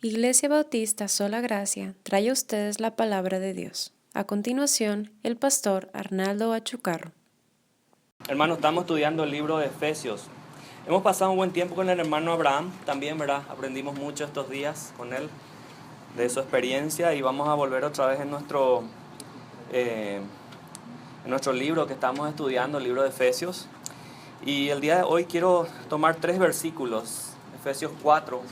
Iglesia Bautista Sola Gracia trae a ustedes la palabra de Dios. A continuación, el pastor Arnaldo Achucarro. Hermanos, estamos estudiando el libro de Efesios. Hemos pasado un buen tiempo con el hermano Abraham, también, ¿verdad? Aprendimos mucho estos días con él, de su experiencia, y vamos a volver otra vez en nuestro libro que estamos estudiando, el libro de Efesios. Y el día de hoy quiero tomar 3 versículos, Efesios 4.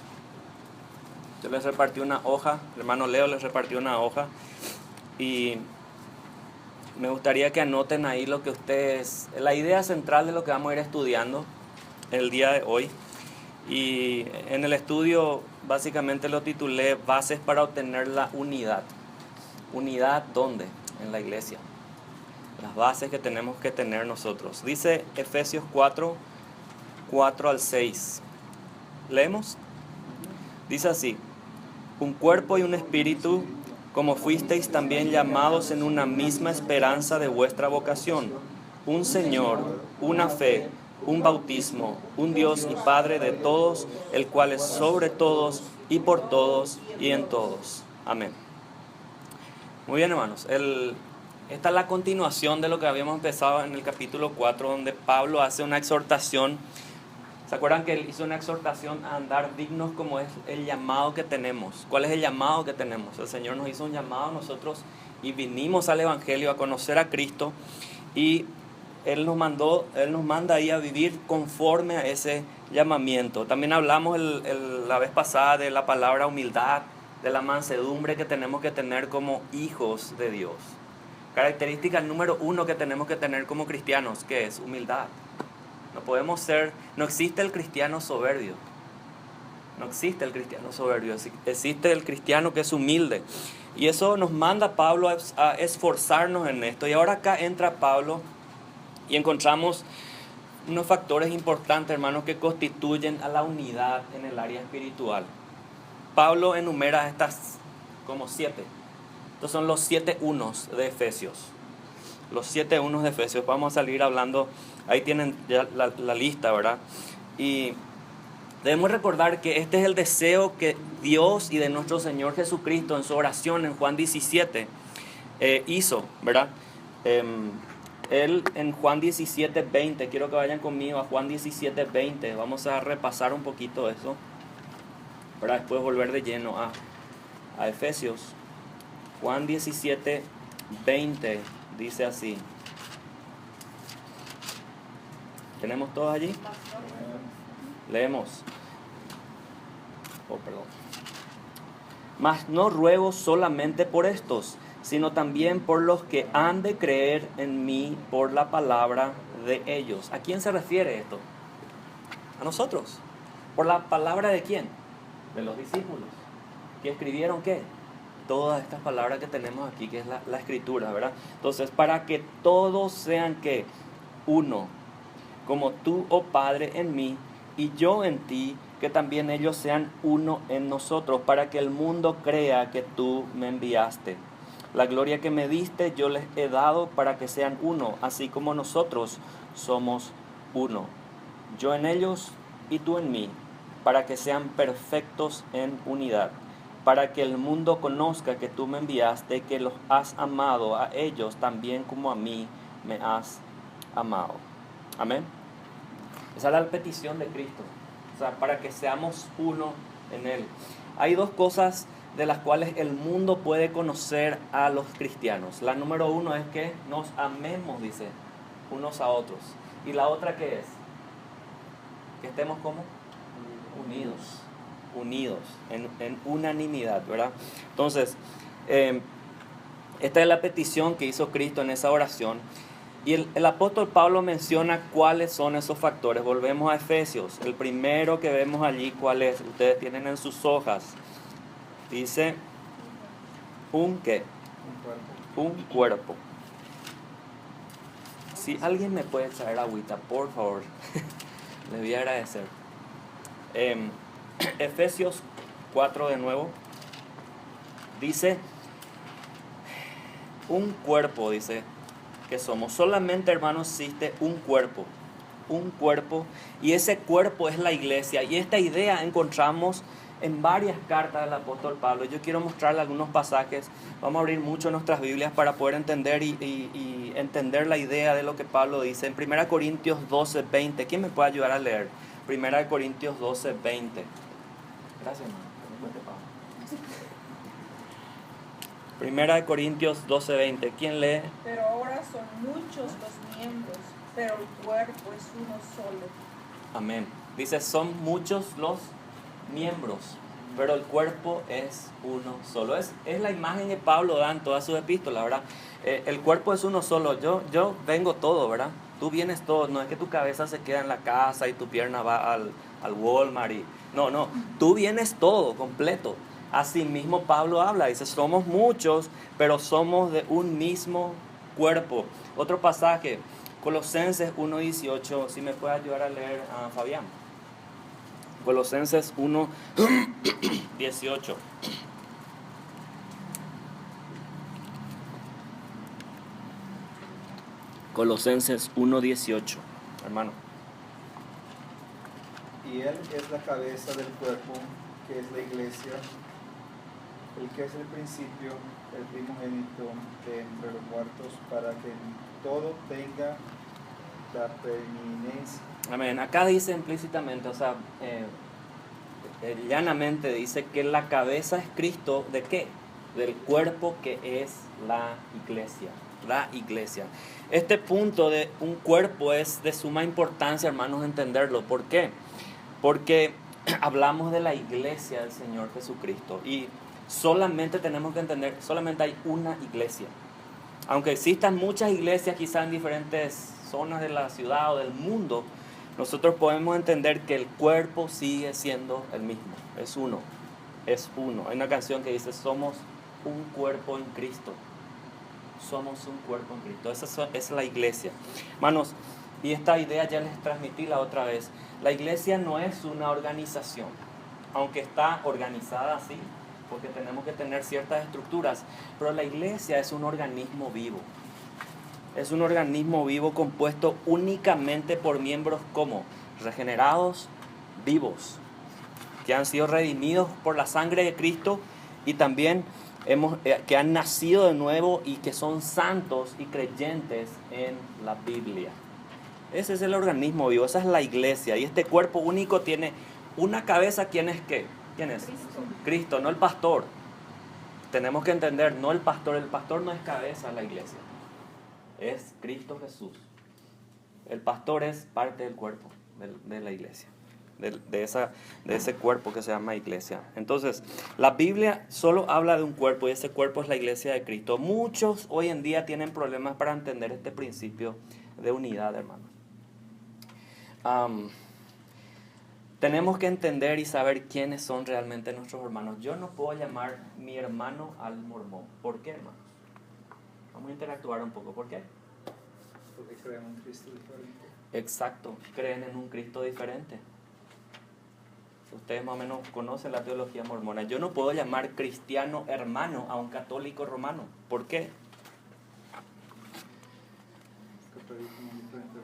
Yo les repartí una hoja, el hermano Leo les repartió una hoja, y me gustaría que anoten ahí lo que ustedes, la idea central de lo que vamos a ir estudiando el día de hoy. Y en el estudio básicamente lo titulé Bases para obtener la unidad. ¿Unidad dónde? En la iglesia. Las bases que tenemos que tener nosotros. Dice Efesios 4, 4 al 6. ¿Leemos? Dice así: un cuerpo y un espíritu, como fuisteis también llamados en una misma esperanza de vuestra vocación, un Señor, una fe, un bautismo, un Dios y Padre de todos, el cual es sobre todos y por todos y en todos. Amén. Muy bien, hermanos. Esta es la continuación de lo que habíamos empezado en el capítulo 4, donde Pablo hace una exhortación. ¿Se acuerdan que él hizo una exhortación a andar dignos como es el llamado que tenemos? ¿Cuál es el llamado que tenemos? El Señor nos hizo un llamado a nosotros y vinimos al Evangelio a conocer a Cristo, y Él nos manda ahí a vivir conforme a ese llamamiento. También hablamos la vez pasada de la palabra humildad, de la mansedumbre que tenemos que tener como hijos de Dios. Característica número 1 que tenemos que tener como cristianos, ¿qué es? Humildad. No existe el cristiano soberbio. No existe el cristiano soberbio. Existe el cristiano que es humilde. Y eso nos manda Pablo a esforzarnos en esto. Y ahora acá entra Pablo y encontramos unos factores importantes, hermanos, que constituyen a la unidad en el área espiritual. Pablo enumera estas como 7. Estos son los 7 unos de Efesios. Los 7 unos de Efesios. Vamos a salir hablando. Ahí tienen ya la lista, ¿verdad? Y debemos recordar que este es el deseo que Dios y de nuestro Señor Jesucristo en su oración en Juan 17 hizo, ¿verdad? Él en Juan 17:20, quiero que vayan conmigo a Juan 17:20. Vamos a repasar un poquito eso, para después volver de lleno a Efesios. Juan 17:20 dice así. ¿Tenemos todos allí? Leemos. Mas no ruego solamente por estos, sino también por los que han de creer en mí por la palabra de ellos. ¿A quién se refiere esto? A nosotros. ¿Por la palabra de quién? De los discípulos. ¿Que escribieron qué? Todas estas palabras que tenemos aquí, que es la escritura, ¿verdad? Entonces, para que todos sean ¿qué? Uno, como tú, oh Padre, en mí y yo en ti, que también ellos sean uno en nosotros, para que el mundo crea que tú me enviaste. La gloria que me diste yo les he dado para que sean uno, así como nosotros somos uno. Yo en ellos y tú en mí, para que sean perfectos en unidad, para que el mundo conozca que tú me enviaste y que los has amado a ellos también como a mí me has amado. Amén. Esa es la petición de Cristo, o sea, para que seamos uno en Él. Hay 2 cosas de las cuales el mundo puede conocer a los cristianos. La número 1 es que nos amemos, dice, unos a otros. Y la otra, ¿qué es? Que estemos como unidos, en unanimidad, ¿verdad? Entonces, esta es la petición que hizo Cristo en esa oración. Y el apóstol Pablo menciona cuáles son esos factores. Volvemos a Efesios. El primero que vemos allí, ¿cuál es? Ustedes tienen en sus hojas. Dice, ¿un qué? Un cuerpo. Si alguien me puede traer agüita, por favor, le voy a agradecer. Efesios 4 de nuevo. Dice, un cuerpo, dice que somos. Solamente, hermanos, existe un cuerpo, y ese cuerpo es la iglesia. Y esta idea encontramos en varias cartas del apóstol Pablo. Yo quiero mostrarle algunos pasajes. Vamos a abrir mucho nuestras Biblias para poder entender y entender la idea de lo que Pablo dice. En 1 Corintios 12, 20. ¿Quién me puede ayudar a leer? 1 Corintios 12, 20. Gracias, hermano. 1 Corintios 12, 20. ¿Quién lee? Pero ahora son muchos los miembros, pero el cuerpo es uno solo. Amén. Dice, son muchos los miembros, pero el cuerpo es uno solo. Es la imagen que Pablo da en todas sus epístolas, ¿verdad? El cuerpo es uno solo. Yo vengo todo, ¿verdad? Tú vienes todo. No es que tu cabeza se queda en la casa y tu pierna va al Walmart. No. Tú vienes todo, completo. Así mismo Pablo habla. Dice, somos muchos, pero somos de un mismo cuerpo. Otro pasaje, Colosenses 1:18. Si me puede ayudar a leer, Fabián. Colosenses 1:18. Colosenses 1:18, hermano. Y Él es la cabeza del cuerpo, que es la iglesia, el que es el principio, el primogénito de entre los muertos, para que en todo tenga la preeminencia. Amén. Acá dice implícitamente, o sea, llanamente dice que la cabeza es Cristo, ¿de qué? Del cuerpo que es la iglesia. La iglesia. Este punto de un cuerpo es de suma importancia, hermanos, entenderlo. ¿Por qué? Porque hablamos de la iglesia del Señor Jesucristo y solamente tenemos que entender, solamente hay una iglesia. Aunque existan muchas iglesias quizás en diferentes zonas de la ciudad o del mundo, nosotros podemos entender que el cuerpo sigue siendo el mismo. Es uno. Hay una canción que dice, somos un cuerpo en Cristo. Somos un cuerpo en Cristo. Esa es la iglesia. Hermanos, y esta idea ya les transmití la otra vez. La iglesia no es una organización, aunque está organizada así, porque tenemos que tener ciertas estructuras, pero la iglesia es un organismo vivo. Es un organismo vivo compuesto únicamente por miembros como regenerados, vivos, que han sido redimidos por la sangre de Cristo y también que han nacido de nuevo y que son santos y creyentes en la Biblia. Ese es el organismo vivo, esa es la iglesia. Y este cuerpo único tiene una cabeza. ¿Quién es qué? ¿Quién es? Cristo, no el pastor. Tenemos que entender, no el pastor no es cabeza de la iglesia. Es Cristo Jesús. El pastor es parte del cuerpo de la iglesia. De ese cuerpo que se llama iglesia. Entonces, la Biblia solo habla de un cuerpo y ese cuerpo es la iglesia de Cristo. Muchos hoy en día tienen problemas para entender este principio de unidad, hermanos. Tenemos que entender y saber quiénes son realmente nuestros hermanos. Yo no puedo llamar mi hermano al mormón. ¿Por qué, hermanos? Vamos a interactuar un poco. ¿Por qué? Porque creen en un Cristo diferente. Exacto, creen en un Cristo diferente. Ustedes más o menos conocen la teología mormona. Yo no puedo llamar cristiano hermano a un católico romano. ¿Por qué?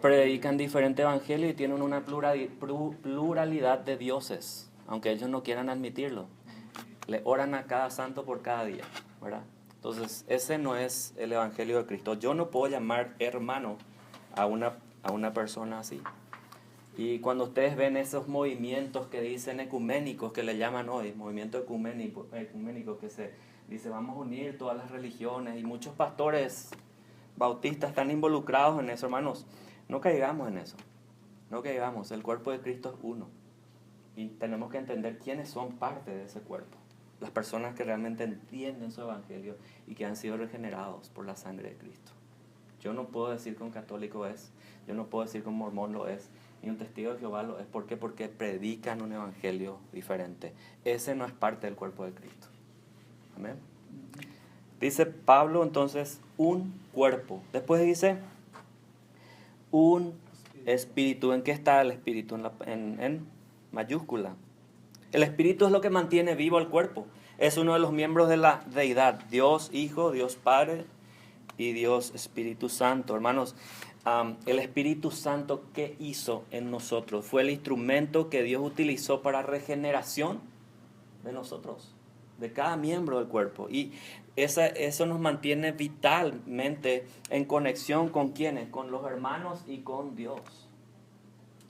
Predican diferente evangelio y tienen una pluralidad de dioses, aunque ellos no quieran admitirlo. Le oran a cada santo por cada día, ¿verdad? Entonces, ese no es el evangelio de Cristo. Yo no puedo llamar hermano a una persona así. Y cuando ustedes ven esos movimientos que dicen ecuménicos, que le llaman hoy, movimiento ecuménico que se dice vamos a unir todas las religiones, y muchos pastores bautistas están involucrados en eso, hermanos. No caigamos en eso. No caigamos. El cuerpo de Cristo es uno. Y tenemos que entender quiénes son parte de ese cuerpo. Las personas que realmente entienden su evangelio y que han sido regenerados por la sangre de Cristo. Yo no puedo decir que un católico es, yo no puedo decir que un mormón lo es, ni un testigo de Jehová lo es. ¿Por qué? Porque predican un evangelio diferente. Ese no es parte del cuerpo de Cristo. Amén. Dice Pablo entonces, un cuerpo. Después dice, un espíritu. ¿En qué está el espíritu? En mayúscula. El espíritu es lo que mantiene vivo el cuerpo. Es uno de los miembros de la deidad. Dios Hijo, Dios Padre y Dios Espíritu Santo. Hermanos, el Espíritu Santo, ¿qué hizo en nosotros? Fue el instrumento que Dios utilizó para regeneración. de nosotros, de cada miembro del cuerpo. Y eso nos mantiene vitalmente en conexión con ¿quiénes? Con los hermanos y con Dios.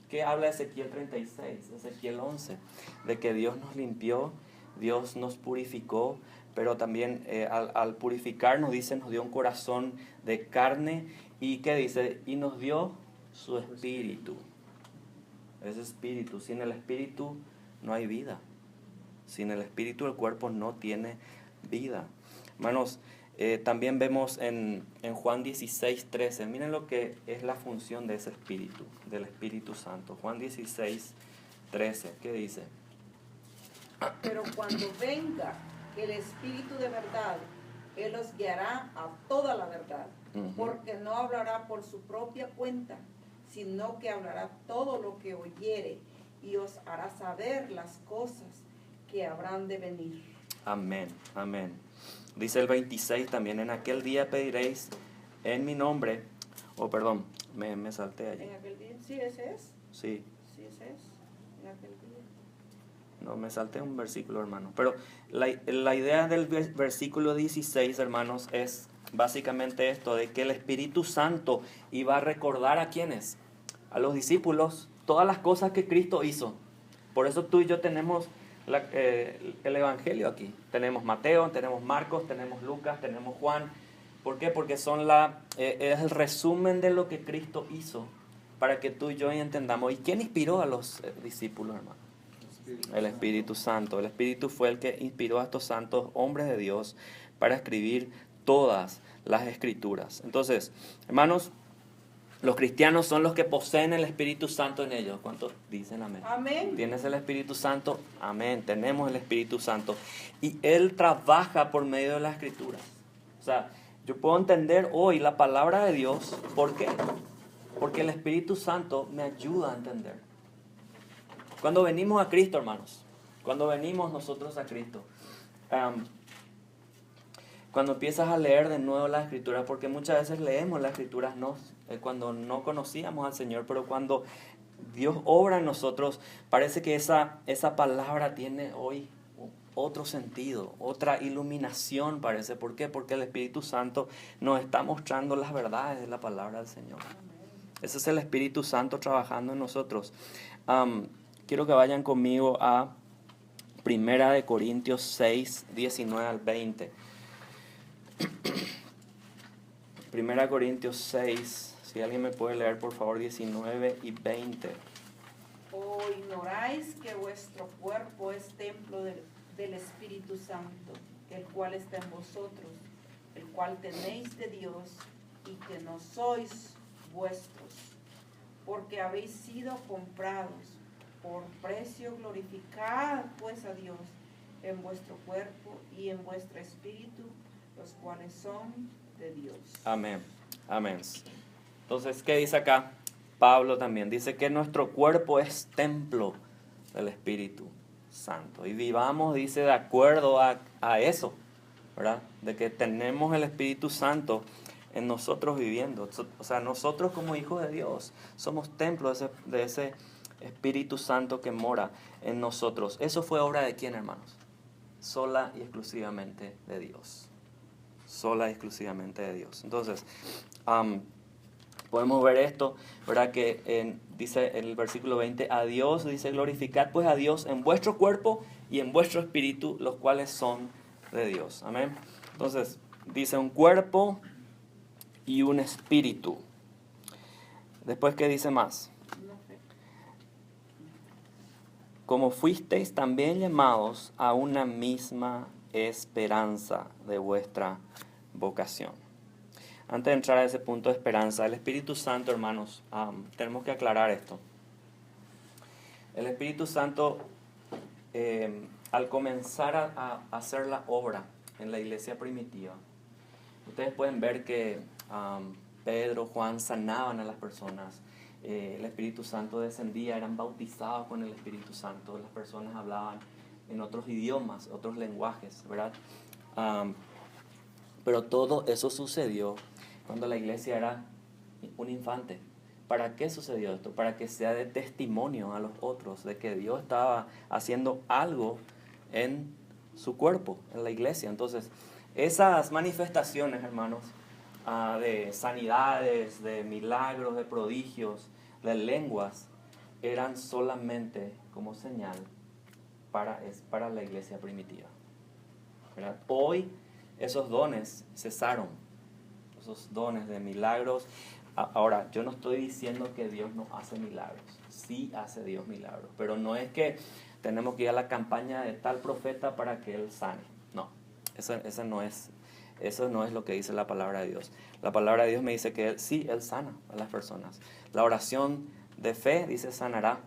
¿Qué habla Ezequiel 36, Ezequiel 11? De que Dios nos limpió, Dios nos purificó, pero también al purificarnos, dice, nos dio un corazón de carne. ¿Y qué dice? Y nos dio su espíritu. Ese espíritu, sin el espíritu no hay vida. Sin el espíritu el cuerpo no tiene vida. Hermanos, también vemos en Juan 16, 13, miren lo que es la función de ese espíritu, del Espíritu Santo. Juan 16, 13, ¿qué dice? Pero cuando venga el Espíritu de verdad, Él os guiará a toda la verdad, porque no hablará por su propia cuenta, sino que hablará todo lo que oyere y os hará saber las cosas que habrán de venir. Amén, amén. Dice el 26 también, en aquel día pediréis en mi nombre, me salté allí. ¿En aquel día? Sí, ese es. Sí, Sí, ese es. En aquel día. no, me salté un versículo, hermano. Pero la idea del versículo 16, hermanos, es básicamente esto, de que el Espíritu Santo iba a recordar a ¿quiénes? A los discípulos, todas las cosas que Cristo hizo. Por eso tú y yo tenemos el Evangelio aquí. Tenemos Mateo, tenemos Marcos, tenemos Lucas, tenemos Juan. ¿Por qué? Porque son es el resumen de lo que Cristo hizo para que tú y yo entendamos. ¿Y quién inspiró a los discípulos, hermano? El Espíritu Santo. El Espíritu fue el que inspiró a estos santos hombres de Dios para escribir todas las Escrituras. Entonces, hermanos, los cristianos son los que poseen el Espíritu Santo en ellos. ¿Cuántos dicen amén? Amén. ¿Tienes el Espíritu Santo? Amén. Tenemos el Espíritu Santo. Y Él trabaja por medio de las Escrituras. O sea, yo puedo entender hoy la palabra de Dios. ¿Por qué? Porque el Espíritu Santo me ayuda a entender. Cuando venimos a Cristo, hermanos, cuando venimos nosotros a Cristo, cuando empiezas a leer de nuevo las Escrituras, porque muchas veces leemos las Escrituras cuando no conocíamos al Señor, pero cuando Dios obra en nosotros, parece que esa palabra tiene hoy otro sentido, otra iluminación parece. ¿Por qué? Porque el Espíritu Santo nos está mostrando las verdades de la palabra del Señor. Ese es el Espíritu Santo trabajando en nosotros. Quiero que vayan conmigo a 1 Corintios 6, 19 al 20. 1 Corintios 6, si alguien me puede leer por favor 19 y 20. ¿O ignoráis que vuestro cuerpo es templo del Espíritu Santo, el cual está en vosotros, el cual tenéis de Dios, y que no sois vuestros? Porque habéis sido comprados por precio. Glorificad pues a Dios en vuestro cuerpo y en vuestro espíritu, los cuales son de Dios. Amén, amén. Entonces, ¿qué dice acá? Pablo también dice que nuestro cuerpo es templo del Espíritu Santo. Y vivamos, dice, de acuerdo a eso, ¿verdad? De que tenemos el Espíritu Santo en nosotros viviendo. O sea, nosotros como hijos de Dios somos templos de ese Espíritu Santo que mora en nosotros. ¿Eso fue obra de quién, hermanos? Sola y exclusivamente de Dios. Sola y exclusivamente de Dios. Entonces, podemos ver esto, ¿verdad? Que dice en el versículo 20, a Dios, dice, glorificad pues a Dios en vuestro cuerpo y en vuestro espíritu, los cuales son de Dios. Amén. Entonces, dice un cuerpo y un espíritu. Después, ¿qué dice más? Como fuisteis también llamados a una misma esperanza de vuestra vocación. Antes de entrar a ese punto de esperanza, el Espíritu Santo, hermanos, tenemos que aclarar esto. El Espíritu Santo, al comenzar a hacer la obra en la iglesia primitiva, ustedes pueden ver que Pedro, Juan sanaban a las personas. El Espíritu Santo descendía, eran bautizados con el Espíritu Santo, las personas hablaban en otros idiomas, otros lenguajes, ¿verdad? Pero todo eso sucedió cuando la iglesia era un infante. ¿Para qué sucedió esto? Para que sea de testimonio a los otros de que Dios estaba haciendo algo en su cuerpo, en la iglesia. Entonces, esas manifestaciones, hermanos, de sanidades, de milagros, de prodigios, de lenguas, eran solamente como señal para la iglesia primitiva, ¿verdad? Hoy esos dones cesaron, esos dones de milagros. Ahora, yo no estoy diciendo que Dios no hace milagros, sí hace Dios milagros, pero no es que tenemos que ir a la campaña de tal profeta para que Él sane. No, eso no es lo que dice la palabra de Dios. La palabra de Dios me dice que Él sana a las personas. La oración de fe dice sanará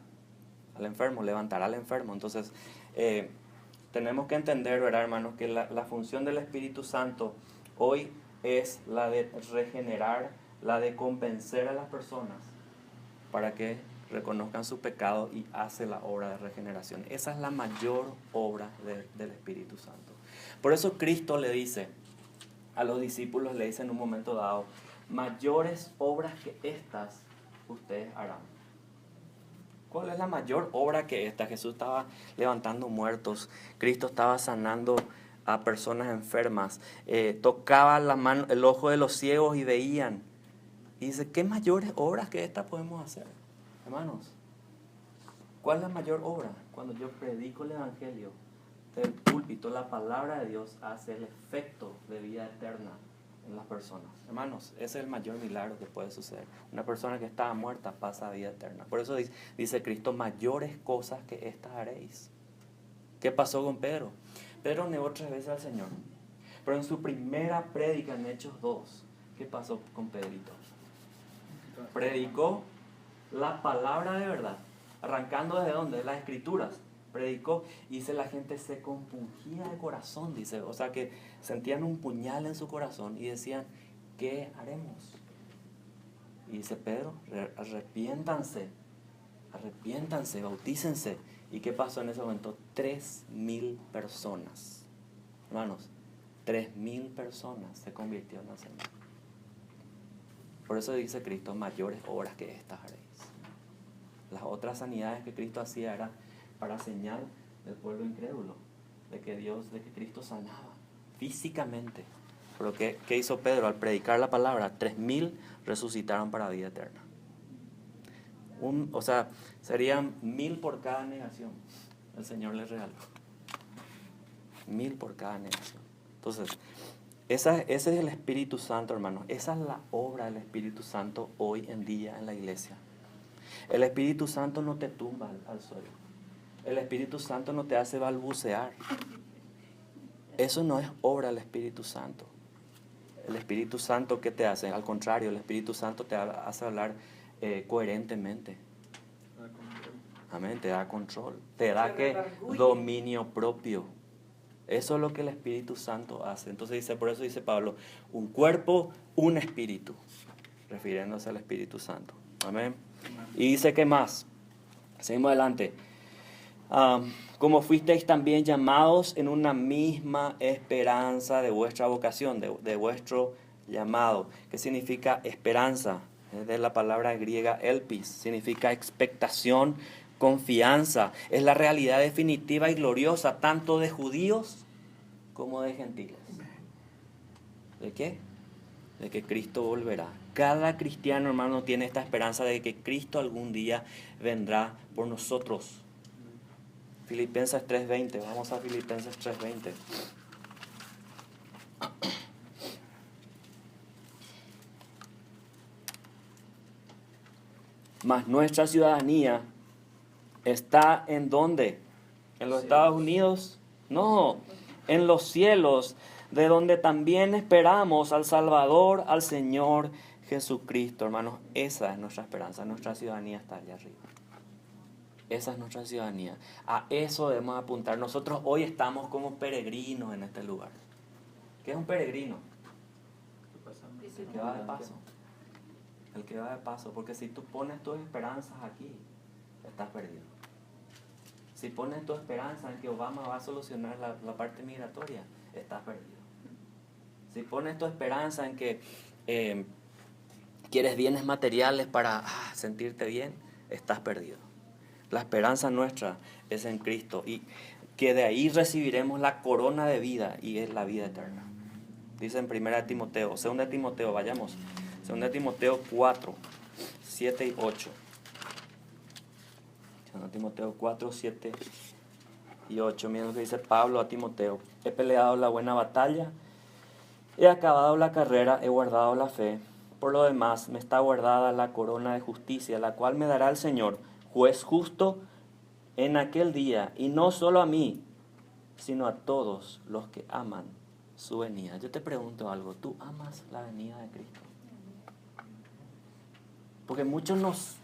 al enfermo, levantará al enfermo. Entonces, tenemos que entender, ¿verdad, hermanos?, que la función del Espíritu Santo hoy es la de regenerar, la de convencer a las personas para que reconozcan su pecado y hace la obra de regeneración. Esa es la mayor obra del Espíritu Santo. Por eso Cristo le dice a los discípulos, le dice en un momento dado, mayores obras que estas ustedes harán. ¿Cuál es la mayor obra que esta? Jesús estaba levantando muertos, Cristo estaba sanando a personas enfermas, tocaba la mano, el ojo de los ciegos y veían. Y dice, ¿qué mayores obras que esta podemos hacer? Hermanos, ¿cuál es la mayor obra? Cuando yo predico el Evangelio del púlpito, la palabra de Dios hace el efecto de vida eterna en las personas. Hermanos, ese es el mayor milagro que puede suceder. Una persona que estaba muerta pasa a vida eterna. Por eso dice Cristo, mayores cosas que estas haréis. ¿Qué pasó con Pedro? Pedro negó 3 veces al Señor. Pero en su primera prédica en Hechos 2, ¿qué pasó con Pedrito? Predicó la palabra de verdad, arrancando desde dónde, de las escrituras. Predicó y dice la gente se compungía de corazón, dice, o sea que sentían un puñal en su corazón y decían, ¿qué haremos? Y dice Pedro, arrepiéntanse, bautícense. ¿Y qué pasó en ese momento? 3,000 personas, hermanos, 3,000 personas se convirtieron al Señor. Por eso dice Cristo, mayores obras que estas haréis. Las otras sanidades que Cristo hacía era para señal del pueblo incrédulo, de que Cristo sanaba físicamente. Pero ¿qué hizo Pedro? Al predicar la palabra, 3,000 resucitaron para vida eterna. O sea, serían 1,000 por cada negación. El Señor les regaló 1,000 por cada negación. Entonces, ese es el Espíritu Santo, hermanos. Esa es la obra del Espíritu Santo hoy en día en la iglesia. El Espíritu Santo no te tumba al suelo. El Espíritu Santo no te hace balbucear. Eso no es obra del Espíritu Santo. El Espíritu Santo, ¿qué te hace? Al contrario, el Espíritu Santo te hace hablar coherentemente. Amén, te da control. Te da dominio propio. Eso es lo que el Espíritu Santo hace. Entonces por eso dice Pablo, un cuerpo, un espíritu, refiriéndose al Espíritu Santo. Amén. Y dice, ¿qué más? Seguimos adelante. Como fuisteis también llamados en una misma esperanza de vuestra vocación, de vuestro llamado. ¿Qué significa esperanza? Es de la palabra griega elpis, significa expectación, confianza. Es la realidad definitiva y gloriosa tanto de judíos como de gentiles. ¿De qué? De que Cristo volverá. Cada cristiano, hermano, tiene esta esperanza de que Cristo algún día vendrá por nosotros. Filipenses 3:20, vamos a Filipenses 3:20. Mas nuestra ciudadanía está ¿en dónde? ¿En los Estados Unidos? No, en los cielos, de donde también esperamos al Salvador, al Señor Jesucristo, hermanos. Esa es nuestra esperanza, nuestra ciudadanía está allá arriba. Esa es nuestra ciudadanía. A eso debemos apuntar. Nosotros hoy estamos como peregrinos en este lugar. ¿Qué es un peregrino? El que va de paso. El que va de paso. Porque si tú pones tus esperanzas aquí, estás perdido. Si pones tu esperanza en que Obama va a solucionar la parte migratoria, estás perdido. Si pones tu esperanza en que quieres bienes materiales para sentirte bien, estás perdido. La esperanza nuestra es en Cristo. ¿Y que de ahí recibiremos la corona de vida y es la vida eterna. Dice en 1 Timoteo, 2 Timoteo, vayamos, 2 Timoteo 4, 7 y 8. 2 Timoteo 4, 7 y 8. Miren lo que dice Pablo a Timoteo. He peleado la buena batalla, he acabado la carrera, he guardado la fe. Por lo demás, me está guardada la corona de justicia, la cual me dará el Señor, juez justo, en aquel día, y no solo a mí, sino a todos los que aman su venida. Yo te pregunto algo, ¿tú amas la venida de Cristo? Porque muchos nos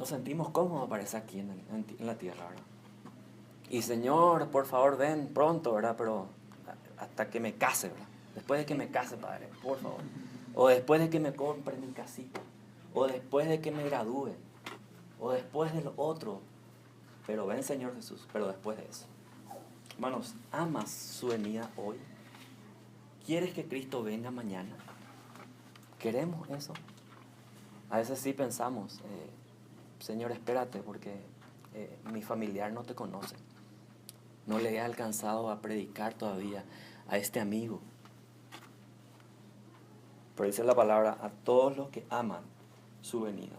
sentimos cómodos, parece, aquí en la tierra, ¿verdad? Y Señor, por favor, ven pronto, ¿verdad? Pero hasta que me case, ¿verdad? Después de que me case, Padre, por favor. O después de que me compre mi casita. O después de que me gradúe. O después de lo otro. Pero ven, Señor Jesús, pero después de eso. Hermanos, ¿amas su venida hoy? ¿Quieres que Cristo venga mañana? ¿Queremos eso? A veces sí pensamos, Señor, espérate, porque mi familiar no te conoce. No le he alcanzado a predicar todavía a este amigo. Pero dice la palabra, a todos los que aman su venida.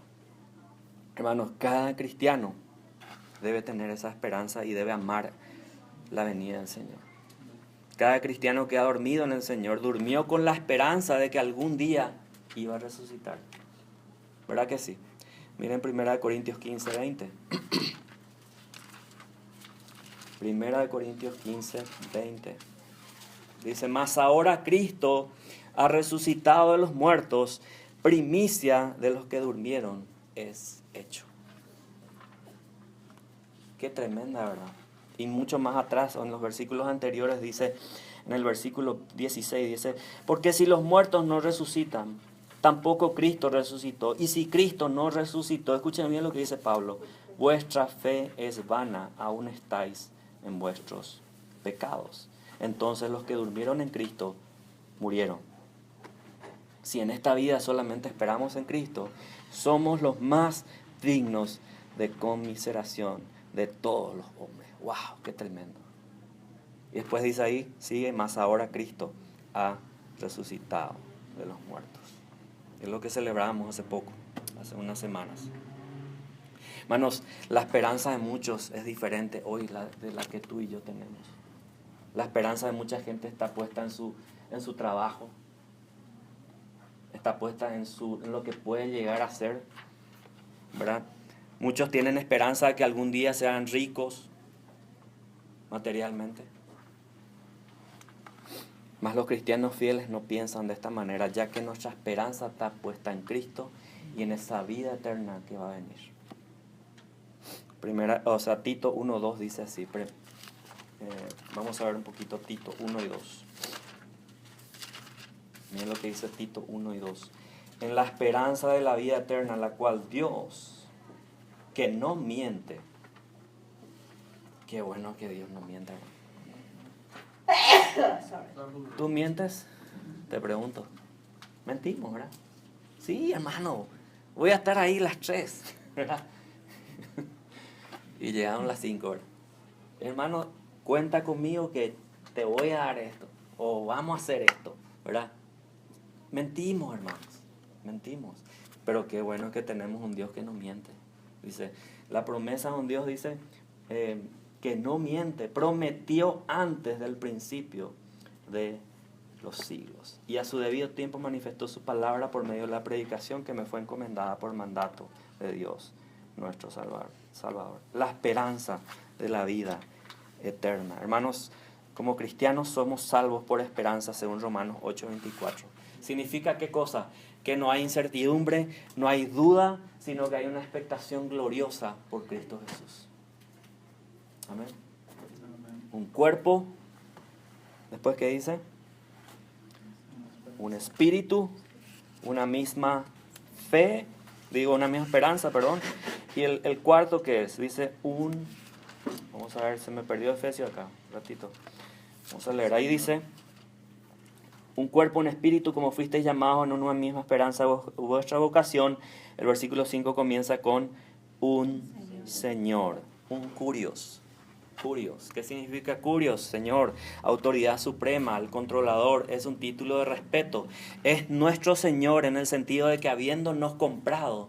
Hermanos, cada cristiano debe tener esa esperanza y debe amar la venida del Señor. Cada cristiano que ha dormido en el Señor durmió con la esperanza de que algún día iba a resucitar. ¿Verdad que sí? Miren 1 Corintios 15, 20. 1 Corintios 15, 20. Dice, mas ahora Cristo ha resucitado de los muertos, primicia de los que durmieron es hecho. Qué tremenda, ¿verdad? Y mucho más atrás, en los versículos anteriores, dice, en el versículo 16, dice, porque si los muertos no resucitan, tampoco Cristo resucitó. Y si Cristo no resucitó, escuchen bien lo que dice Pablo, vuestra fe es vana, aún estáis en vuestros pecados. Entonces los que durmieron en Cristo murieron. Si en esta vida solamente esperamos en Cristo, somos los más dignos de conmiseración de todos los hombres. ¡Wow! ¡Qué tremendo! Y después dice ahí, sigue, más ahora Cristo ha resucitado de los muertos. Es lo que celebramos hace poco, hace unas semanas. Hermanos, la esperanza de muchos es diferente hoy de la que tú y yo tenemos. La esperanza de mucha gente está puesta en su trabajo, está puesta en lo que puede llegar a ser, ¿verdad? Muchos tienen esperanza de que algún día sean ricos materialmente. Mas los cristianos fieles no piensan de esta manera, ya que nuestra esperanza está puesta en Cristo y en esa vida eterna que va a venir. Tito 1:2 dice así. Vamos a ver un poquito Tito 1 y 2. Miren lo que dice Tito 1 y 2. En la esperanza de la vida eterna, la cual Dios, que no miente. Qué bueno que Dios no miente. ¿Tú mientes? Te pregunto. Mentimos, ¿verdad? Sí, hermano. Voy a estar ahí las 3, ¿verdad? Y llegaron las 5, ¿verdad? Hermano, cuenta conmigo que te voy a dar esto. O vamos a hacer esto, ¿verdad? Mentimos, hermanos. Mentimos. Pero qué bueno que tenemos un Dios que no miente. Dice, la promesa de un Dios dice que no miente. Prometió antes del principio de los siglos. Y a su debido tiempo manifestó su palabra por medio de la predicación que me fue encomendada por mandato de Dios, nuestro Salvador. La esperanza de la vida eterna. Hermanos, como cristianos somos salvos por esperanza según Romanos 8:24. ¿Significa qué cosa? Que no hay incertidumbre, no hay duda, sino que hay una expectación gloriosa por Cristo Jesús. Amén. Un cuerpo, después ¿qué dice? Un espíritu, una misma fe, una misma esperanza, perdón. Y el cuarto, ¿qué es? Dice vamos a ver, se me perdió Efesios acá, un ratito. Vamos a leer, ahí dice, un cuerpo, un espíritu, como fuisteis llamados en una misma esperanza vuestra vocación. El versículo 5 comienza con un Señor, un Curios. Curios. ¿Qué significa curios? Señor, autoridad suprema, el controlador, es un título de respeto. Es nuestro Señor en el sentido de que habiéndonos comprado,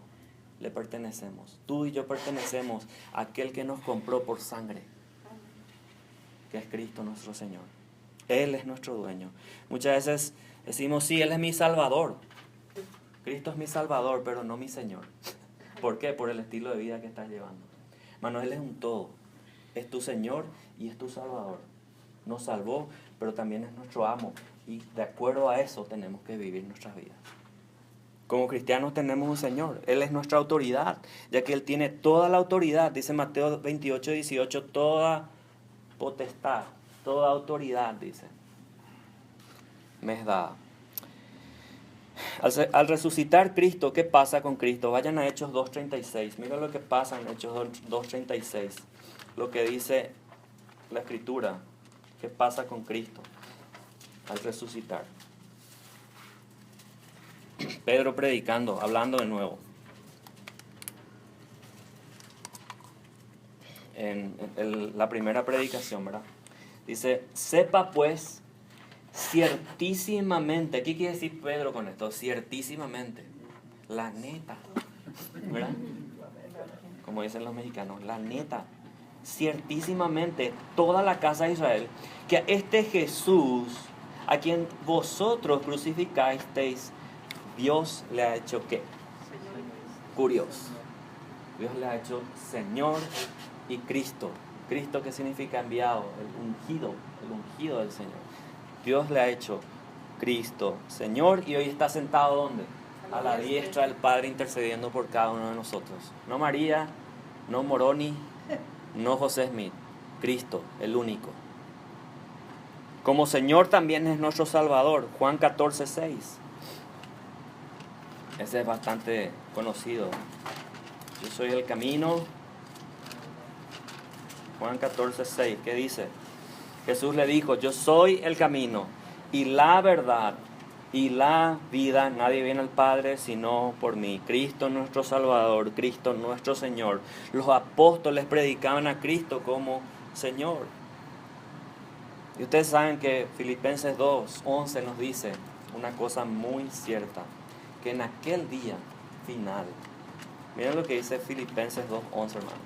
le pertenecemos. Tú y yo pertenecemos a aquel que nos compró por sangre, que es Cristo nuestro Señor. Él es nuestro dueño. Muchas veces decimos, sí, Él es mi Salvador. Cristo es mi Salvador, pero no mi Señor. ¿Por qué? Por el estilo de vida que estás llevando. Hermano, Él es un todo. Es tu Señor y es tu Salvador. Nos salvó, pero también es nuestro amo. Y de acuerdo a eso tenemos que vivir nuestras vidas. Como cristianos tenemos un Señor. Él es nuestra autoridad, ya que Él tiene toda la autoridad. Dice Mateo 28, 18, toda potestad, toda autoridad, dice, me es dada. Al resucitar Cristo, ¿qué pasa con Cristo? Vayan a Hechos 2.36. Mira lo que pasa en Hechos 2.36. Lo que dice la Escritura. ¿Qué pasa con Cristo al resucitar? Pedro predicando, hablando de nuevo. En la primera predicación, ¿verdad? Dice, sepa pues ciertísimamente. ¿Qué quiere decir Pedro con esto? Ciertísimamente. La neta. ¿Verdad? Como dicen los mexicanos, la neta. Ciertísimamente toda la casa de Israel, que a este Jesús, a quien vosotros crucificasteis, Dios le ha hecho ¿qué? Curioso. Dios le ha hecho Señor y Cristo. Cristo, que significa enviado, el ungido del Señor. Dios le ha hecho Cristo Señor, y hoy está sentado ¿dónde? A la diestra del Padre, intercediendo por cada uno de nosotros. No María, no Moroni, no José Smith. Cristo, el único. Como Señor también es nuestro Salvador. Juan 14:6. Ese es bastante conocido. Yo soy el camino. Juan 14:6. ¿Qué dice? Jesús le dijo, yo soy el camino y la verdad y la vida. Nadie viene al Padre sino por mí. Cristo nuestro Salvador, Cristo nuestro Señor. Los apóstoles predicaban a Cristo como Señor. Y ustedes saben que Filipenses 2:11 nos dice una cosa muy cierta, que en aquel día final, miren lo que dice Filipenses 2:11, hermanos.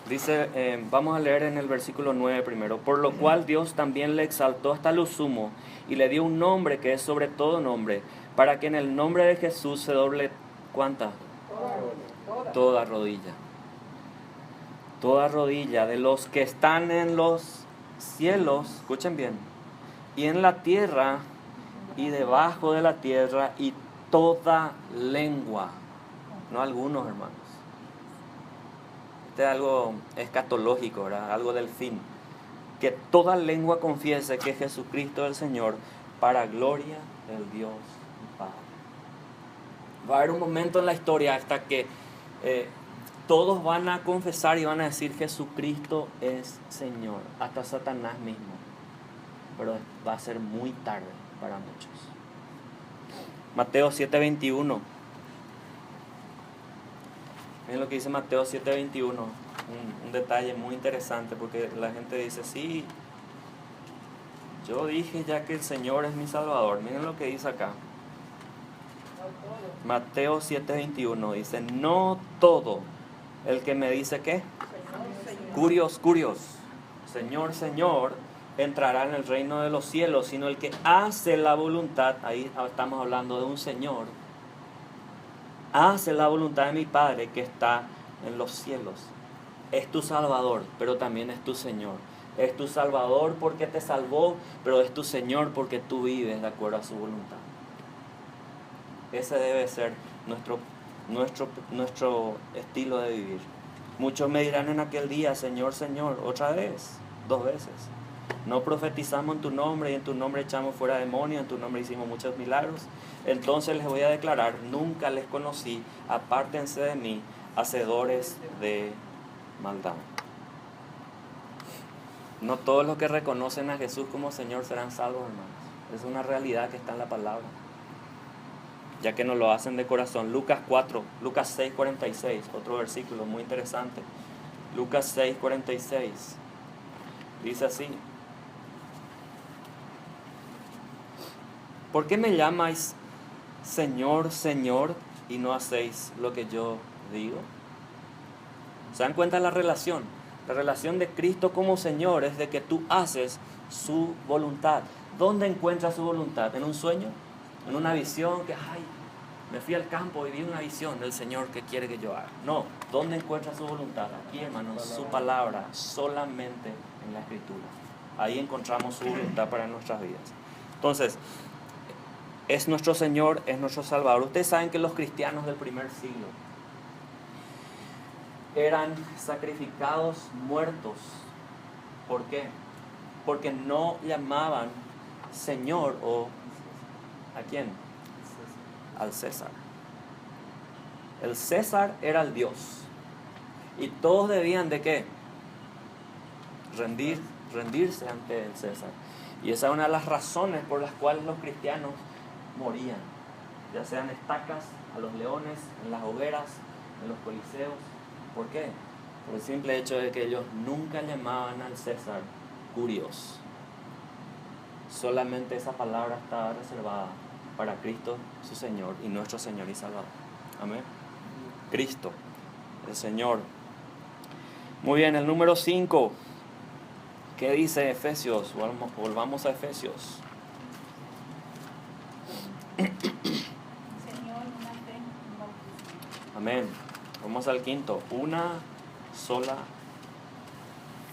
Dice, vamos a leer en el versículo 9 primero. Por lo cual Dios también le exaltó hasta lo sumo y le dio un nombre que es sobre todo nombre, para que en el nombre de Jesús se doble, ¿cuánta? Toda rodilla. Toda rodilla de los que están en los cielos, escuchen bien, y en la tierra y debajo de la tierra, y toda lengua, no algunos, hermanos. Este es algo escatológico, ¿verdad? Algo del fin. Que toda lengua confiese que Jesucristo es el Señor, para gloria del Dios Padre. Va a haber un momento en la historia hasta que todos van a confesar y van a decir Jesucristo es Señor, hasta Satanás mismo. Pero va a ser muy tarde para muchos. Mateo 7:21. Miren lo que dice Mateo 7:21. Un detalle muy interesante, porque la gente dice, sí, yo dije ya que el Señor es mi Salvador. Miren lo que dice acá. Mateo 7:21 dice, no todo el que me dice ¿qué? Curios, Señor, Señor, entrará en el reino de los cielos, sino el que hace la voluntad. Ahí estamos hablando de un Señor. Hace la voluntad de mi Padre que está en los cielos. Es tu Salvador, pero también es tu Señor. Es tu Salvador porque te salvó, pero es tu Señor porque tú vives de acuerdo a su voluntad. Ese debe ser nuestro estilo de vivir. Muchos me dirán en aquel día, Señor, Señor, otra vez, 2 veces. No profetizamos en tu nombre, y en tu nombre echamos fuera demonios, en tu nombre hicimos muchos milagros. Entonces les voy a declarar, nunca les conocí, apártense de mí, hacedores de maldad. No todos los que reconocen a Jesús como Señor serán salvos, hermanos. Es una realidad que está en la palabra. ya que nos lo hacen de corazón. Lucas 6:46, otro versículo muy interesante. Lucas 6:46, dice así: ¿por qué me llamáis Señor, Señor, y no hacéis lo que yo digo? ¿Se dan cuenta de la relación? La relación de Cristo como Señor es de que tú haces su voluntad. ¿Dónde encuentras su voluntad? ¿En un sueño? ¿En una visión que, me fui al campo y vi una visión del Señor que quiere que yo haga? No. ¿Dónde encuentras su voluntad? Aquí, hermanos, su palabra, solamente en la Escritura. Ahí encontramos su voluntad para nuestras vidas. Entonces, es nuestro Señor, es nuestro Salvador. Ustedes saben que los cristianos del primer siglo eran sacrificados muertos. ¿Por qué? Porque no llamaban Señor o ¿a quién? Al César. El César era el Dios. Y todos debían de ¿qué? Rendirse ante el César. Y esa es una de las razones por las cuales los cristianos morían. Ya sean estacas, a los leones, en las hogueras, en los coliseos. ¿Por qué? Por el simple hecho de que ellos nunca llamaban al César Curios. Solamente esa palabra estaba reservada para Cristo, su Señor, y nuestro Señor y Salvador. Amén. Cristo, el Señor. Muy bien, el número 5. ¿Qué dice Efesios? Volvamos a Efesios. Señor, una fe, un bautismo. Amén. Vamos al 5. Una sola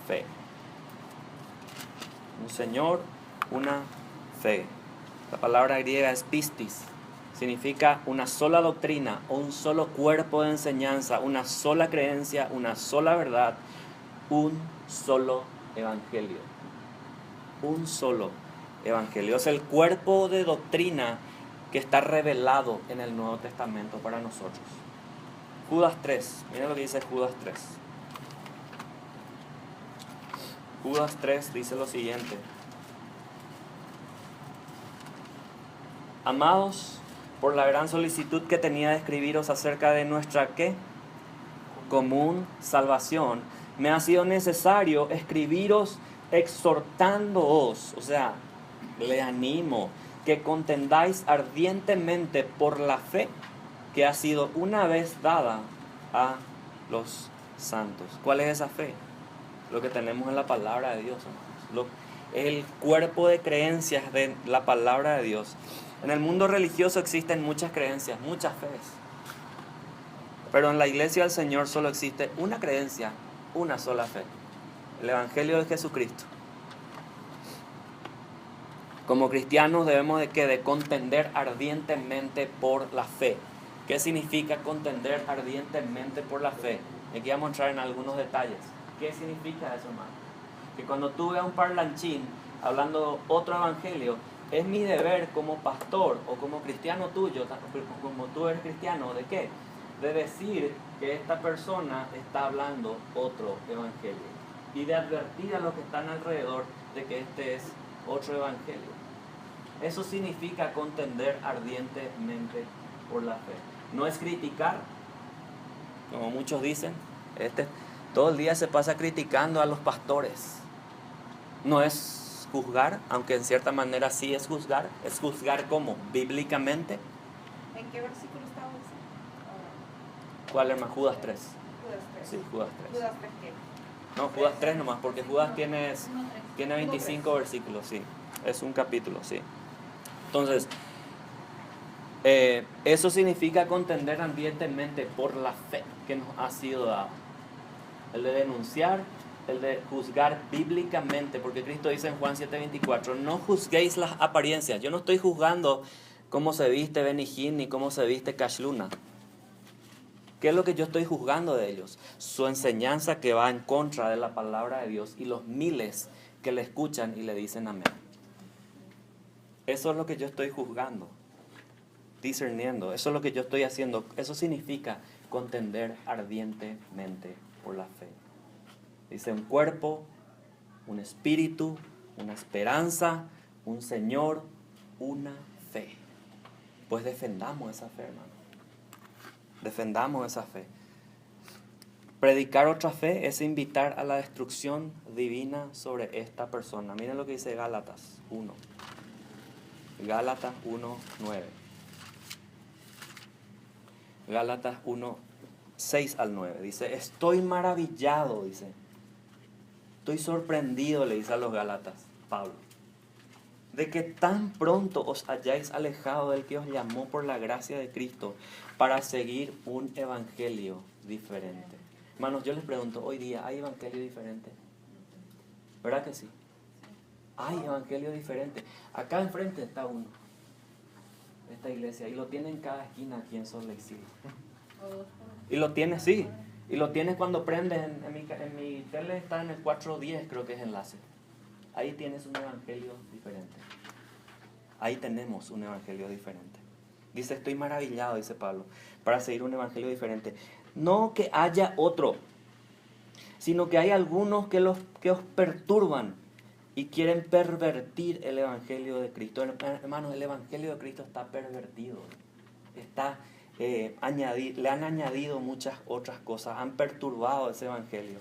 fe. Un Señor, una fe. La palabra griega es pistis. Significa una sola doctrina o un solo cuerpo de enseñanza, una sola creencia, una sola verdad, un solo evangelio. Un solo evangelio. Es el cuerpo de doctrina que está revelado en el Nuevo Testamento para nosotros. Judas 3. Miren lo que dice Judas 3. Judas 3 dice lo siguiente: amados, por la gran solicitud que tenía de escribiros acerca de nuestra ¿qué? Común salvación, me ha sido necesario escribiros exhortándoos, o sea, le animo, que contendáis ardientemente por la fe que ha sido una vez dada a los santos. ¿Cuál es esa fe? Lo que tenemos en la palabra de Dios, hermanos. El cuerpo de creencias de la palabra de Dios. En el mundo religioso existen muchas creencias, muchas fees. Pero en la iglesia del Señor solo existe una creencia, una sola fe: el Evangelio de Jesucristo. Como cristianos debemos de contender ardientemente por la fe. ¿Qué significa contender ardientemente por la fe? Aquí vamos a entrar en algunos detalles. ¿Qué significa eso, hermano? Que cuando tú veas un parlanchín hablando otro evangelio, es mi deber como pastor o como cristiano tuyo, como tú eres cristiano, ¿de qué? De decir que esta persona está hablando otro evangelio y de advertir a los que están alrededor de que este es otro evangelio. Eso significa contender ardientemente por la fe. No es criticar, como muchos dicen. Todo el día se pasa criticando a los pastores. No es juzgar, aunque en cierta manera sí es juzgar. Es juzgar ¿cómo? Bíblicamente. ¿En qué versículo estaba diciendo? ¿Cuál, hermano? Judas 3. Judas 3. Sí, Judas 3. ¿Judas 3 qué? No, Judas 3 nomás, porque Judas tiene 25 versículos, sí. Es un capítulo, sí. Entonces, eso significa contender ardientemente por la fe que nos ha sido dada. El de denunciar, el de juzgar bíblicamente, porque Cristo dice en Juan 7:24, no juzguéis las apariencias. Yo no estoy juzgando cómo se viste Benny Hinn ni cómo se viste Cash Luna. ¿Qué es lo que yo estoy juzgando de ellos? Su enseñanza que va en contra de la palabra de Dios y los miles que le escuchan y le dicen amén. Eso es lo que yo estoy juzgando, discerniendo. Eso es lo que yo estoy haciendo. Eso significa contender ardientemente por la fe. Dice un cuerpo, un espíritu, una esperanza, un Señor, una fe. Pues defendamos esa fe, hermano. Defendamos esa fe. Predicar otra fe es invitar a la destrucción divina sobre esta persona. Miren lo que dice Gálatas 1. Gálatas 1:9. Gálatas 1:6-9. Dice, estoy maravillado, dice. Estoy sorprendido, le dice a los Gálatas, Pablo, de que tan pronto os hayáis alejado del que os llamó por la gracia de Cristo para seguir un evangelio diferente. Hermanos, yo les pregunto, hoy día, ¿hay evangelio diferente? ¿Verdad que sí? Hay evangelio diferente. Acá enfrente está uno, esta iglesia, y lo tiene en cada esquina aquí en Salt Lake City. Y lo tiene, sí, y lo tienes cuando prendes en mi tele, está en el 410, creo que es enlace. Ahí tienes un evangelio diferente. Ahí tenemos un evangelio diferente. Dice, estoy maravillado, dice Pablo, para seguir un evangelio diferente. No que haya otro, sino que hay algunos que os perturban y quieren pervertir el evangelio de Cristo. Hermanos, el evangelio de Cristo está pervertido. Le han añadido muchas otras cosas, han perturbado ese evangelio.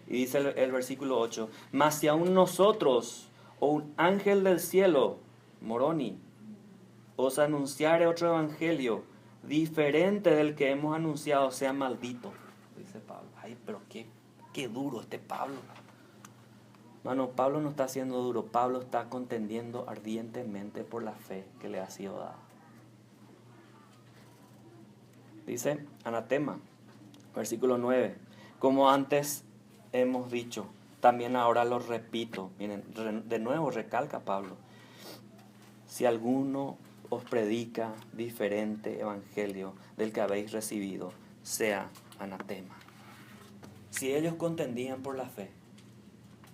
Y dice el versículo 8, mas si aún nosotros o un ángel del cielo, Moroni, os anunciare otro evangelio diferente del que hemos anunciado, sea maldito, dice Pablo. Ay, pero qué duro este Pablo. Mano, Pablo no está siendo duro, Pablo está contendiendo ardientemente por la fe que le ha sido dada. Dice, anatema, versículo 9, como antes hemos dicho, también ahora lo repito. Miren, de nuevo recalca Pablo, si alguno os predica diferente evangelio del que habéis recibido, sea anatema. Si ellos contendían por la fe,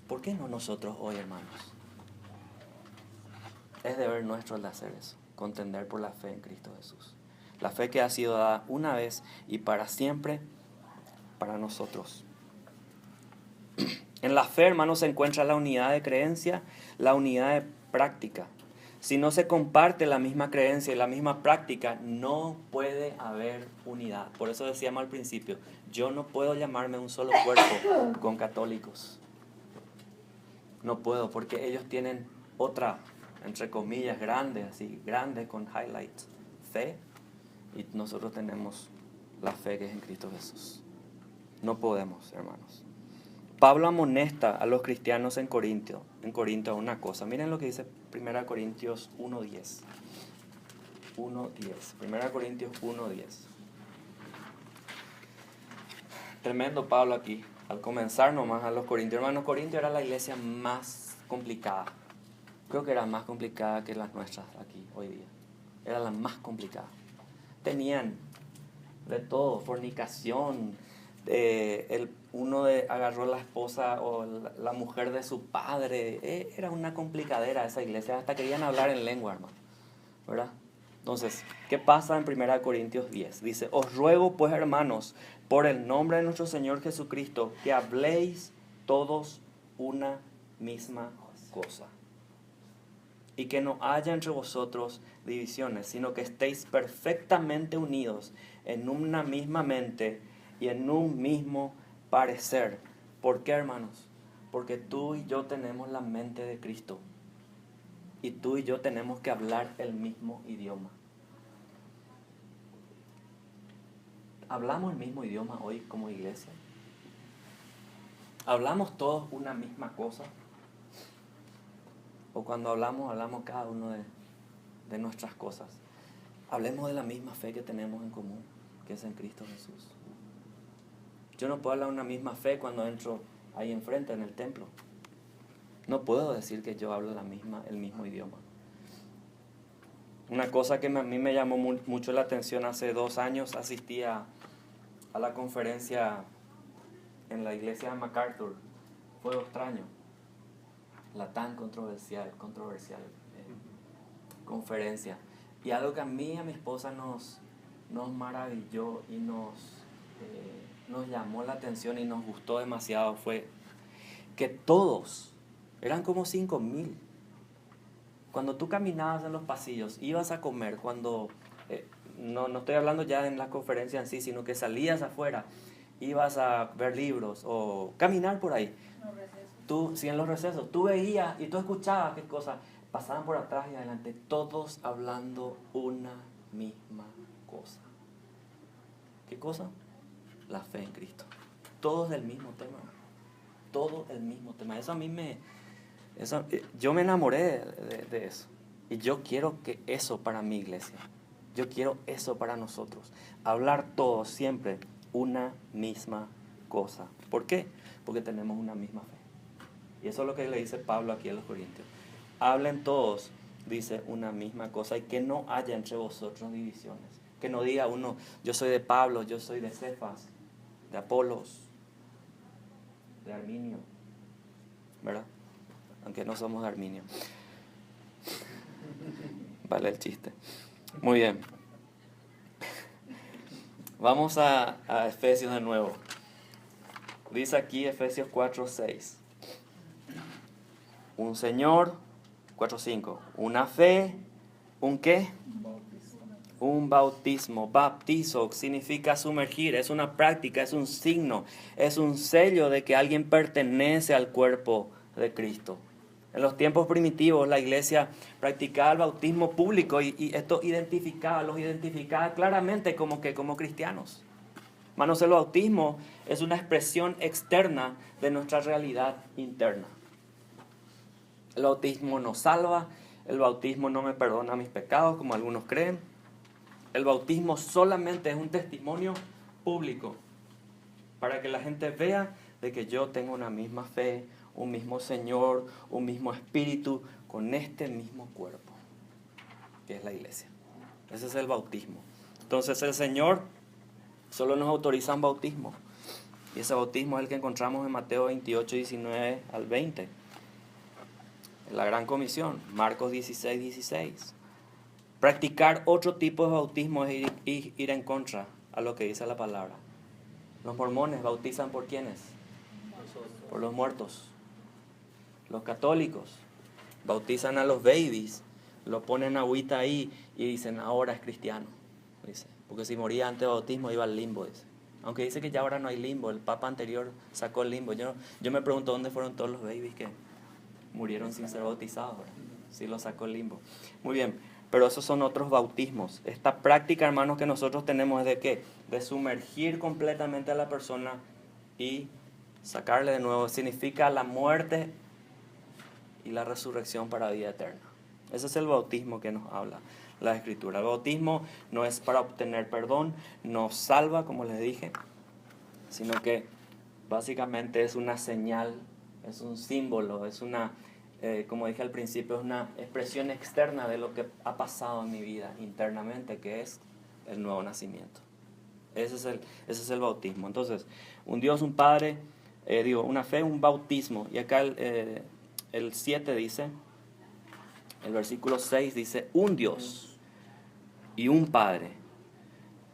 ¿por qué no nosotros hoy, hermanos? Es deber nuestro el de hacer eso, contender por la fe en Cristo Jesús. La fe que ha sido dada una vez y para siempre para nosotros. En la fe, hermanos, se encuentra la unidad de creencia, la unidad de práctica. Si no se comparte la misma creencia y la misma práctica, no puede haber unidad. Por eso decíamos al principio, yo no puedo llamarme un solo cuerpo con católicos. No puedo, porque ellos tienen otra, entre comillas, grande, así, grande con highlights, fe, y nosotros tenemos la fe que es en Cristo Jesús. No podemos, hermanos. Pablo amonesta a los cristianos en Corinto una cosa. Miren lo que dice 1 Corintios 1:10. 1 Corintios 1:10. Tremendo Pablo aquí. Al comenzar nomás a los corintios. Hermanos, Corintios era la iglesia más complicada. Creo que era más complicada que las nuestras aquí hoy día. Era la más complicada. Tenían de todo, fornicación. Uno agarró la esposa o la mujer de su padre. Era una complicadera esa iglesia. Hasta querían hablar en lengua, hermano. ¿Verdad? Entonces, ¿qué pasa en 1 Corintios 10? Dice, os ruego pues, hermanos, por el nombre de nuestro Señor Jesucristo, que habléis todos una misma cosa. Y que no haya entre vosotros divisiones, sino que estéis perfectamente unidos en una misma mente y en un mismo parecer. ¿Por qué, hermanos? Porque tú y yo tenemos la mente de Cristo. Y tú y yo tenemos que hablar el mismo idioma. ¿Hablamos el mismo idioma hoy como iglesia? ¿Hablamos todos una misma cosa? ¿O cuando hablamos cada uno de nuestras cosas? Hablemos de la misma fe que tenemos en común, que es en Cristo Jesús. Yo no puedo hablar una misma fe cuando entro ahí enfrente en el templo. No puedo decir que yo hablo el mismo idioma. Una cosa que a mí me llamó mucho la atención, hace 2 años asistí a la conferencia en la iglesia de MacArthur. Fue extraño. La tan controversial conferencia. Y algo que a mí y a mi esposa nos maravilló y nos llamó la atención y nos gustó demasiado fue que todos, eran como 5,000. Cuando tú caminabas en los pasillos, ibas a comer, cuando No estoy hablando ya en la conferencia en sí, sino que salías afuera, ibas a ver libros o caminar por ahí. Sí, en los recesos, tú veías y tú escuchabas qué cosas pasaban por atrás y adelante, todos hablando una misma cosa. ¿Qué cosa? La fe en Cristo. Todos del mismo tema. Todo el mismo tema. Eso a mí yo me enamoré de eso. Y yo quiero que eso para mi iglesia. Yo quiero eso para nosotros. Hablar todos siempre una misma cosa. ¿Por qué? Porque tenemos una misma fe. Y eso es lo que le dice Pablo aquí a los Corintios. Hablen todos, dice, una misma cosa, y que no haya entre vosotros divisiones. Que no diga uno, yo soy de Pablo, yo soy de Cefas, de Apolos, de Arminio, ¿verdad? Aunque no somos de Arminio. Vale el chiste. Muy bien. Vamos a Efesios de nuevo. Dice aquí Efesios 4:6. Un Señor, 4:5. Una fe, ¿un qué? Un bautismo. Baptizo significa sumergir, es una práctica, es un signo, es un sello de que alguien pertenece al cuerpo de Cristo. En los tiempos primitivos la iglesia practicaba el bautismo público y esto los identificaba claramente como cristianos. Hermanos, el bautismo es una expresión externa de nuestra realidad interna. El bautismo no salva, el bautismo no me perdona mis pecados, como algunos creen. El bautismo solamente es un testimonio público para que la gente vea de que yo tengo una misma fe, un mismo Señor, un mismo Espíritu, con este mismo cuerpo, que es la iglesia. Ese es el bautismo. Entonces el Señor solo nos autoriza un bautismo. Y ese bautismo es el que encontramos en Mateo 28, 19 al 20. En la Gran Comisión, Marcos 16, 16. Practicar otro tipo de bautismo es ir en contra a lo que dice la palabra. Los mormones bautizan ¿por quiénes? Por los muertos. Los católicos bautizan a los babies, lo ponen agüita ahí y dicen ahora es cristiano. Dice, porque si moría antes del bautismo iba al limbo. Dice. Aunque dice que ya ahora no hay limbo, el papa anterior sacó el limbo. Yo me pregunto dónde fueron todos los babies que murieron sin ser bautizados. Sí lo sacó el limbo. Muy bien, pero esos son otros bautismos. Esta práctica, hermanos, que nosotros tenemos es de ¿qué? De sumergir completamente a la persona y sacarle de nuevo. Significa la muerte y la resurrección para vida eterna. Ese es el bautismo que nos habla la Escritura. El bautismo no es para obtener perdón, no salva, como les dije, sino que básicamente es una señal, es un símbolo, es una, como dije al principio, es una expresión externa de lo que ha pasado en mi vida internamente, que es el nuevo nacimiento. Ese es el bautismo. Entonces, un Dios, un Padre, una fe, un bautismo. Y acá el 7 dice, el versículo 6 dice, un Dios y un Padre.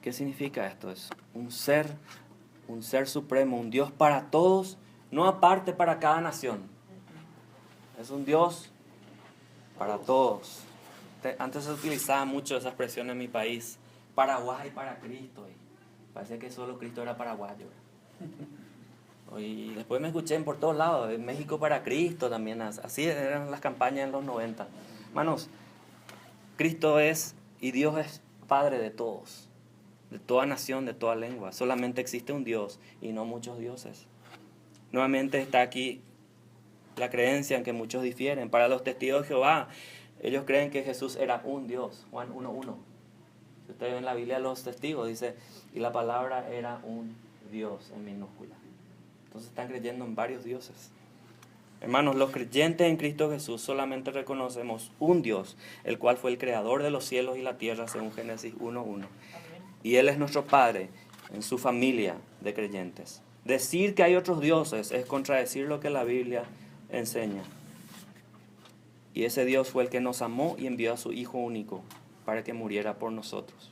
¿Qué significa esto? Es un ser supremo, un Dios para todos, no aparte para cada nación. Es un Dios para todos. Antes se utilizaba mucho esa expresión en mi país, Paraguay para Cristo. Y parece que solo Cristo era paraguayo. Y después me escuché por todos lados, México para Cristo también, así eran las campañas en los 90. Hermanos, Cristo es y Dios es Padre de todos, de toda nación, de toda lengua. Solamente existe un Dios y no muchos dioses. Nuevamente está aquí la creencia en que muchos difieren. Para los testigos de Jehová, ellos creen que Jesús era un Dios, Juan 1:1. Si ustedes ven la Biblia, los testigos dice, y la palabra era un Dios en minúscula. Entonces están creyendo en varios dioses. Hermanos, los creyentes en Cristo Jesús solamente reconocemos un Dios, el cual fue el creador de los cielos y la tierra, según Génesis 1:1. Y Él es nuestro Padre en su familia de creyentes. Decir que hay otros dioses es contradecir lo que la Biblia enseña. Y ese Dios fue el que nos amó y envió a su Hijo único para que muriera por nosotros.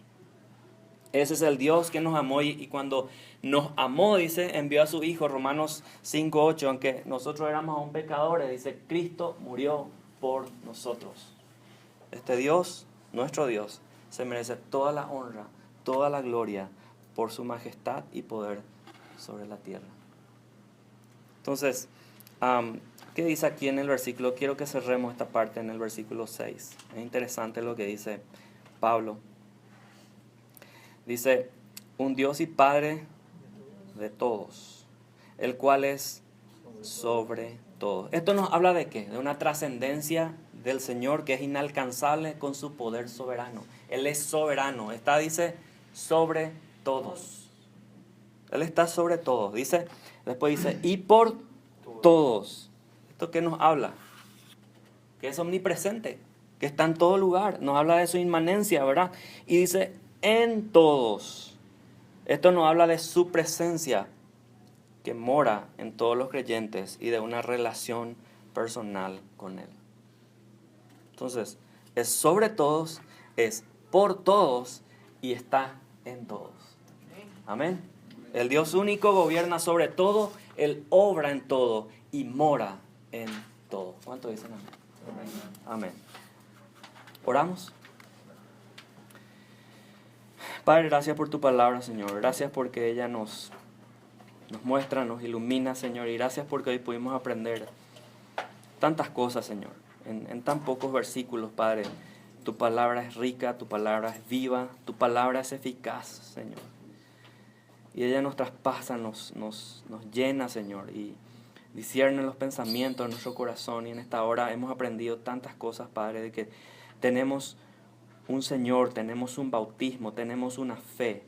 Ese es el Dios que nos amó y cuando nos amó, dice, envió a su Hijo, Romanos 5:8, aunque nosotros éramos aún pecadores, dice, Cristo murió por nosotros. Este Dios, nuestro Dios, se merece toda la honra, toda la gloria por su majestad y poder sobre la tierra. Entonces, ¿qué dice aquí en el versículo? Quiero que cerremos esta parte en el versículo 6. Es interesante lo que dice Pablo. Dice, un Dios y Padre de todos, el cual es sobre todo. Esto nos habla de qué? De una trascendencia del Señor que es inalcanzable con su poder soberano. Él es soberano. Dice, sobre todos. Él está sobre todos. Después dice, y por todos. ¿Esto qué nos habla? Que es omnipresente, que está en todo lugar. Nos habla de su inmanencia, ¿verdad? Y dice, en todos. Esto nos habla de su presencia, que mora en todos los creyentes y de una relación personal con Él. Entonces, es sobre todos, es por todos y está en todos. Amén. El Dios único gobierna sobre todo, Él obra en todo y mora en todo. ¿Cuánto dicen amén? Amén. ¿Oramos? Padre, gracias por tu palabra, Señor. Gracias porque ella nos muestra, nos ilumina, Señor. Y gracias porque hoy pudimos aprender tantas cosas, Señor. En tan pocos versículos, Padre. Tu palabra es rica, tu palabra es viva, tu palabra es eficaz, Señor. Y ella nos traspasa, nos llena, Señor, y discierne los pensamientos de nuestro corazón. Y en esta hora hemos aprendido tantas cosas, Padre, de que tenemos un Señor, tenemos un bautismo, tenemos una fe,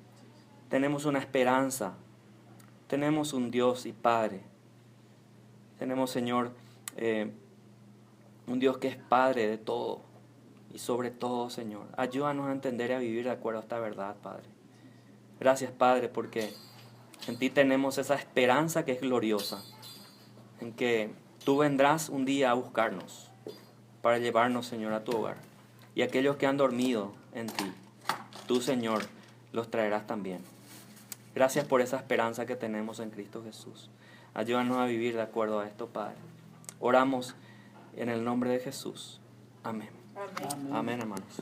tenemos una esperanza, tenemos un Dios y Padre. Tenemos, Señor, un Dios que es Padre de todo y sobre todo, Señor. Ayúdanos a entender y a vivir de acuerdo a esta verdad, Padre. Gracias, Padre, porque en ti tenemos esa esperanza que es gloriosa, en que tú vendrás un día a buscarnos para llevarnos, Señor, a tu hogar. Y aquellos que han dormido en ti, tú, Señor, los traerás también. Gracias por esa esperanza que tenemos en Cristo Jesús. Ayúdanos a vivir de acuerdo a esto, Padre. Oramos en el nombre de Jesús. Amén. Amén. Amén, hermanos.